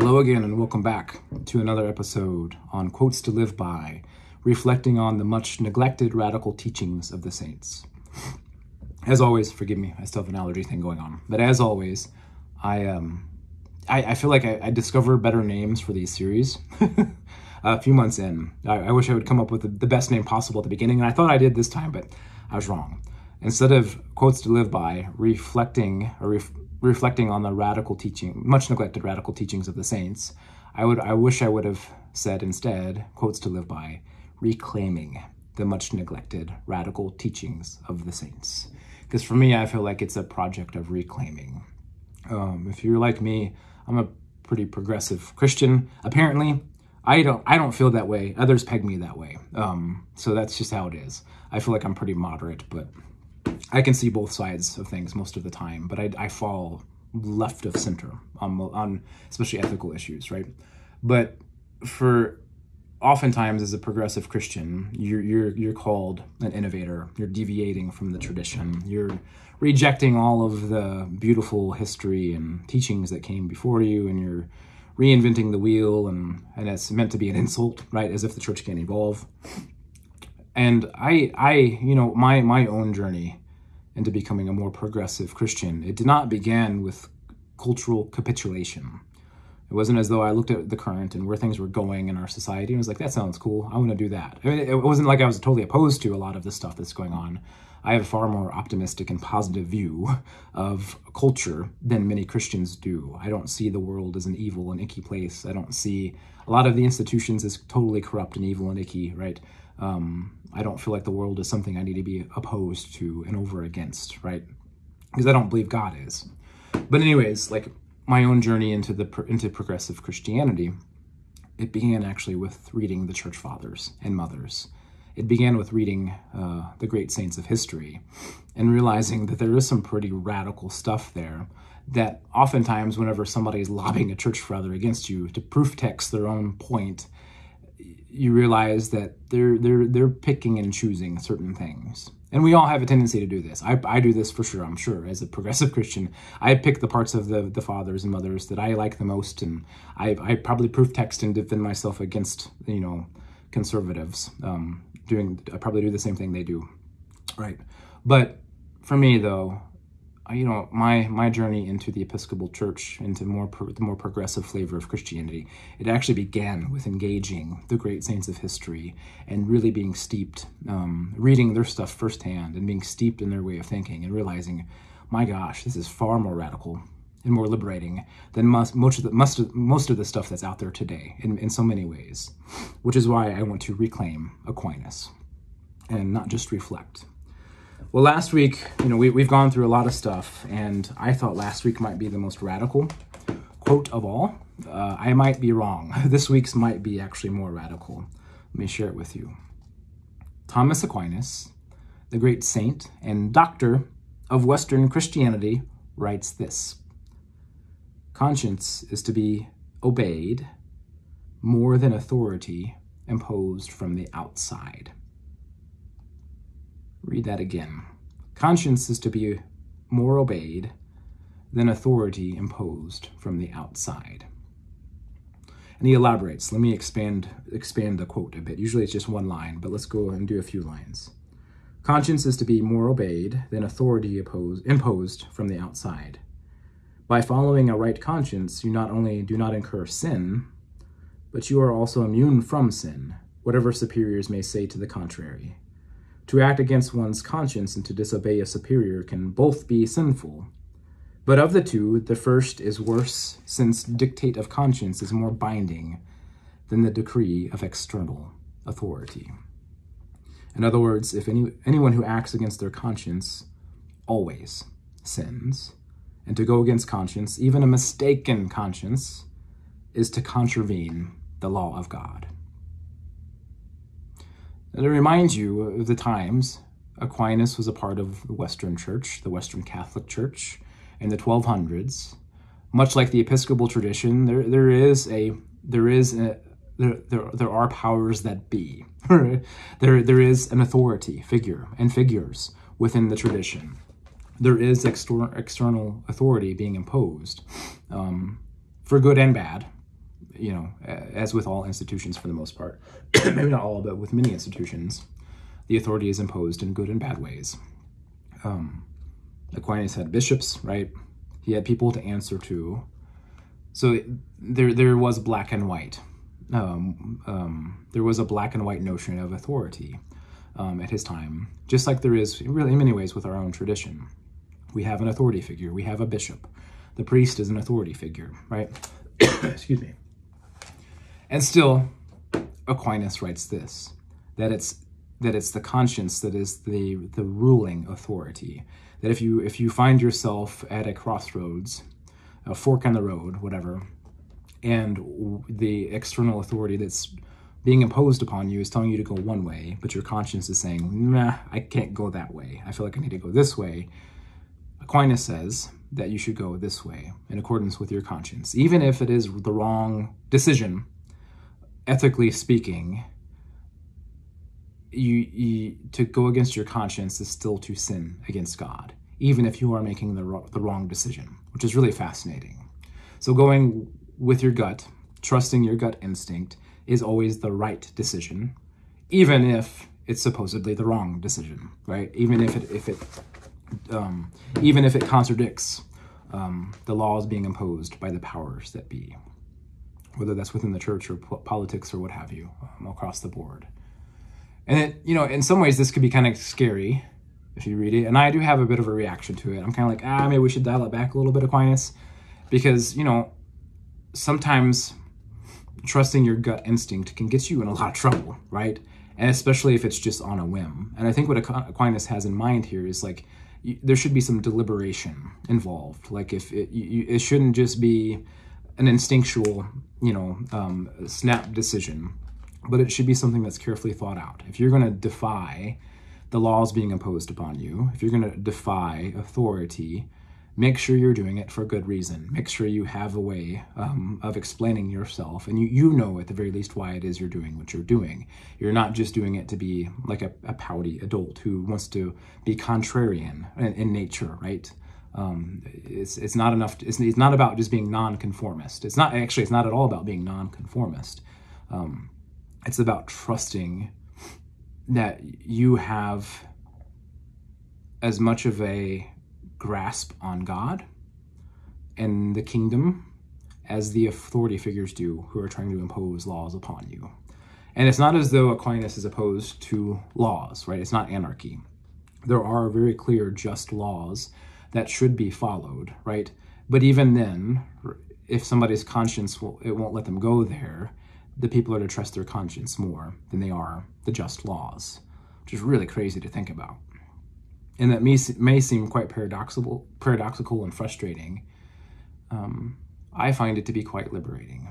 Hello again and welcome back to another episode on Quotes to Live By, reflecting on the much neglected radical teachings of the saints. As always, forgive me, I still have an allergy thing going on, but as always, I feel like I discover better names for these series a few months in. I wish I would come up with the best name possible at the beginning, and I thought I did this time, but I was wrong. Instead of Quotes to Live By, reflecting on the radical teaching, much neglected radical teachings of the saints, I wish I would have said instead, Quotes to Live By, reclaiming the much neglected radical teachings of the saints. Because for me, I feel like it's a project of reclaiming. If you're like me, I'm a pretty progressive Christian. Apparently, I don't feel that way. Others peg me that way. So that's just how it is. I feel like I'm pretty moderate, but I can see both sides of things most of the time, but I fall left of center on especially ethical issues, right? But for oftentimes as a progressive Christian, you're called an innovator. You're deviating from the tradition. You're rejecting all of the beautiful history and teachings that came before you, and you're reinventing the wheel, and it's meant to be an insult, right? As if the church can't evolve. And my own journey into becoming a more progressive Christian, it did not begin with cultural capitulation. It wasn't as though I looked at the current and where things were going in our society and was like, that sounds cool, I want to do that. I mean, it wasn't like I was totally opposed to a lot of the stuff that's going on. I have a far more optimistic and positive view of culture than many Christians do. I don't see the world as an evil and icky place. I don't see a lot of the institutions as totally corrupt and evil and icky, right? I don't feel like the world is something I need to be opposed to and over against, right? Because I don't believe God is. But anyways, like my own journey into progressive Christianity, it began actually with reading the church fathers and mothers. It began with reading the great saints of history and realizing that there is some pretty radical stuff there that oftentimes whenever somebody is lobbing a church father against you to proof text their own point, you realize that they're picking and choosing certain things. And we all have a tendency to do this. I do this for sure, I'm sure. As a progressive Christian, I pick the parts of the fathers and mothers that I like the most, and I probably proof text and defend myself against, conservatives. I probably do the same thing they do, right? But for me, though, my journey into the Episcopal Church, into the more progressive flavor of Christianity, it actually began with engaging the great saints of history and really being steeped, reading their stuff firsthand and being steeped in their way of thinking and realizing, my gosh, this is far more radical and more liberating than most of the stuff that's out there today in so many ways, which is why I want to reclaim Aquinas and not just reflect. Well, last week, we've gone through a lot of stuff, and I thought last week might be the most radical quote of all. I might be wrong. This week's might be actually more radical. Let me share it with you. Thomas Aquinas, the great saint and doctor of Western Christianity, writes this: conscience is to be obeyed more than authority imposed from the outside. Read that again. Conscience is to be more obeyed than authority imposed from the outside. And he elaborates. Let me expand the quote a bit. Usually it's just one line, but let's go and do a few lines. Conscience is to be more obeyed than authority imposed from the outside. By following a right conscience, you not only do not incur sin, but you are also immune from sin, whatever superiors may say to the contrary. To act against one's conscience and to disobey a superior can both be sinful. But of the two, the first is worse, since dictate of conscience is more binding than the decree of external authority. In other words, if anyone who acts against their conscience always sins, and to go against conscience, even a mistaken conscience, is to contravene the law of God. And to remind you of the times, Aquinas was a part of the Western Church, the Western Catholic Church, in the 1200s. Much like the Episcopal tradition, there are powers that be. There is an authority figure and figures within the tradition. There is external authority being imposed, for good and bad, as with all institutions for the most part, maybe not all, but with many institutions, the authority is imposed in good and bad ways. Aquinas had bishops, right? He had people to answer to. So there was black and white. There was a black and white notion of authority at his time, just like there is really in many ways with our own tradition. We have an authority figure. We have a bishop. The priest is an authority figure, right? Excuse me. And still, Aquinas writes this, that it's the conscience that is the ruling authority. That if you find yourself at a crossroads, a fork in the road, whatever, and the external authority that's being imposed upon you is telling you to go one way, but your conscience is saying, nah, I can't go that way. I feel like I need to go this way. Aquinas says that you should go this way in accordance with your conscience. Even if it is the wrong decision, ethically speaking, you to go against your conscience is still to sin against God, even if you are making the wrong decision, which is really fascinating. So going with your gut, trusting your gut instinct, is always the right decision, even if it's supposedly the wrong decision, right? Even if it contradicts the laws being imposed by the powers that be, whether that's within the church or politics or what have you, across the board. And in some ways, this could be kind of scary if you read it. And I do have a bit of a reaction to it. I'm kind of like, maybe we should dial it back a little bit, Aquinas, because sometimes trusting your gut instinct can get you in a lot of trouble, right? And especially if it's just on a whim. And I think what Aquinas has in mind here is like, there should be some deliberation involved. Like if it shouldn't just be an instinctual, snap decision, but it should be something that's carefully thought out. If you're going to defy the laws being imposed upon you, if you're going to defy authority, make sure you're doing it for good reason. Make sure you have a way of explaining yourself, and you know at the very least why it is you're doing what you're doing. You're not just doing it to be like a pouty adult who wants to be contrarian in nature, right? It's not enough. It's not about just being nonconformist. It's not at all about being nonconformist. It's about trusting that you have as much of a grasp on God and the kingdom as the authority figures do who are trying to impose laws upon you. And it's not as though Aquinas is opposed to laws, right? It's not anarchy. There are very clear, just laws that should be followed, right? But even then, if somebody's conscience won't let them go there, the people are to trust their conscience more than they are the just laws, which is really crazy to think about. And that may seem quite paradoxical and frustrating. I find it to be quite liberating.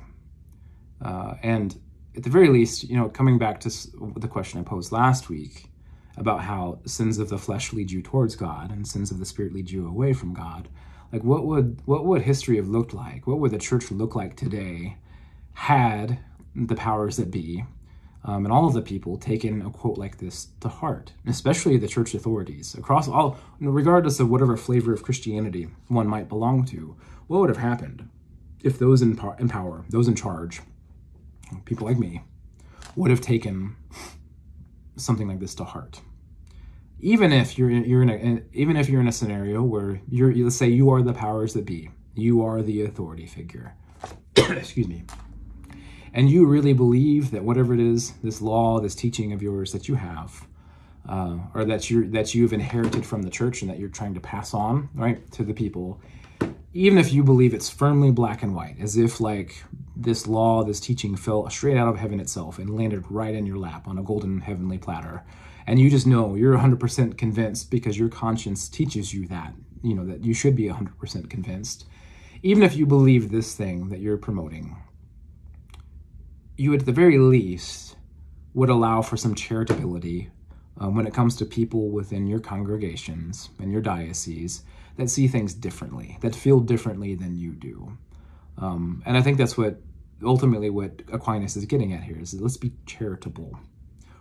And at the very least, coming back to the question I posed last week about how sins of the flesh lead you towards God and sins of the spirit lead you away from God, like what would history have looked like? What would the church look like today had the powers that be and all of the people taken a quote like this to heart, especially the church authorities across all, regardless of whatever flavor of Christianity one might belong to? What would have happened if those in power, those in charge, people like me, would have taken something like this to heart? Even if you're in a scenario where let's say you are the powers that be, you are the authority figure, excuse me, and you really believe that whatever it is, this law, this teaching of yours that you have, or that you've inherited from the church and that you're trying to pass on, right, to the people, even if you believe it's firmly black and white, as if like this law, this teaching fell straight out of heaven itself and landed right in your lap on a golden heavenly platter, and you just know you're 100% convinced because your conscience teaches you that, that you should be 100% convinced, even if you believe this thing that you're promoting, you at the very least would allow for some charitability when it comes to people within your congregations and your dioceses that see things differently, that feel differently than you do. And I think that's ultimately what Aquinas is getting at here, is that let's be charitable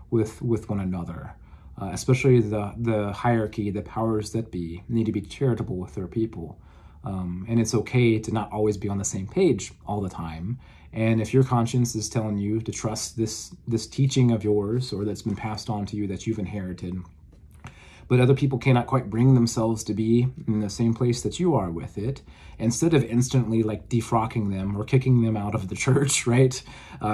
with one another, especially the hierarchy, the powers that be need to be charitable with their people. And it's okay to not always be on the same page all the time. And if your conscience is telling you to trust this teaching of yours, or that's been passed on to you that you've inherited, but other people cannot quite bring themselves to be in the same place that you are with it, instead of instantly like defrocking them or kicking them out of the church, right?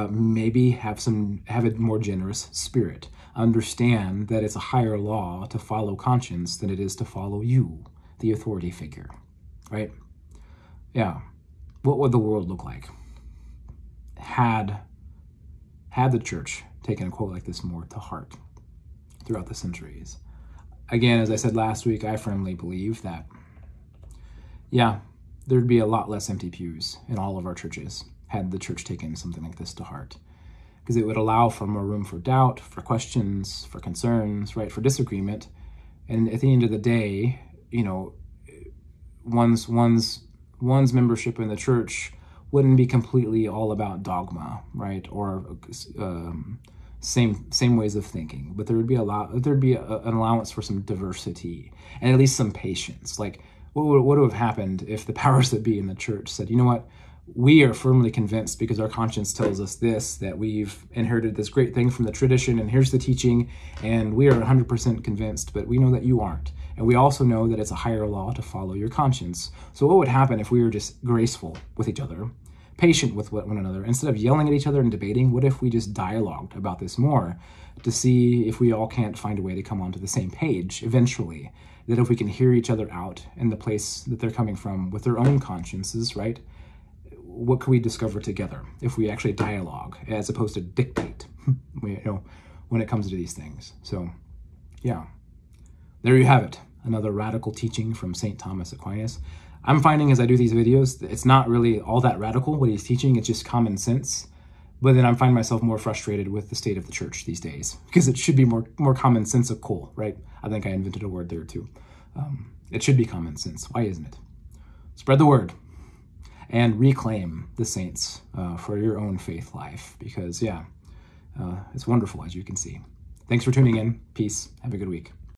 Maybe have a more generous spirit. Understand that it's a higher law to follow conscience than it is to follow you, the authority figure, right? Yeah. What would the world look like had the church taken a quote like this more to heart throughout the centuries? Again, as I said last week, I firmly believe that, yeah, there'd be a lot less empty pews in all of our churches had the church taken something like this to heart, because it would allow for more room for doubt, for questions, for concerns, right, for disagreement. And at the end of the day, you know, one's membership in the church wouldn't be completely all about dogma, right, or same ways of thinking, but there'd be an allowance for some diversity and at least some patience. Like, what would have happened if the powers that be in the church said, you know what, we are firmly convinced because our conscience tells us this, that we've inherited this great thing from the tradition, and here's the teaching, and we are 100% convinced, but we know that you aren't. And we also know that it's a higher law to follow your conscience. So what would happen if we were just graceful with each other, patient with one another, instead of yelling at each other and debating? What if we just dialogued about this more to see if we all can't find a way to come onto the same page eventually? That if we can hear each other out in the place that they're coming from with their own consciences, right? What can we discover together if we actually dialogue as opposed to dictate, you know, when it comes to these things? So, yeah, there you have it. Another radical teaching from St. Thomas Aquinas. I'm finding as I do these videos, it's not really all that radical what he's teaching. It's just common sense. But then I'm finding myself more frustrated with the state of the church these days, because it should be more commonsensical, right? I think I invented a word there too. It should be common sense. Why isn't it? Spread the word and reclaim the saints for your own faith life, because, yeah, it's wonderful, as you can see. Thanks for tuning in. Peace. Have a good week.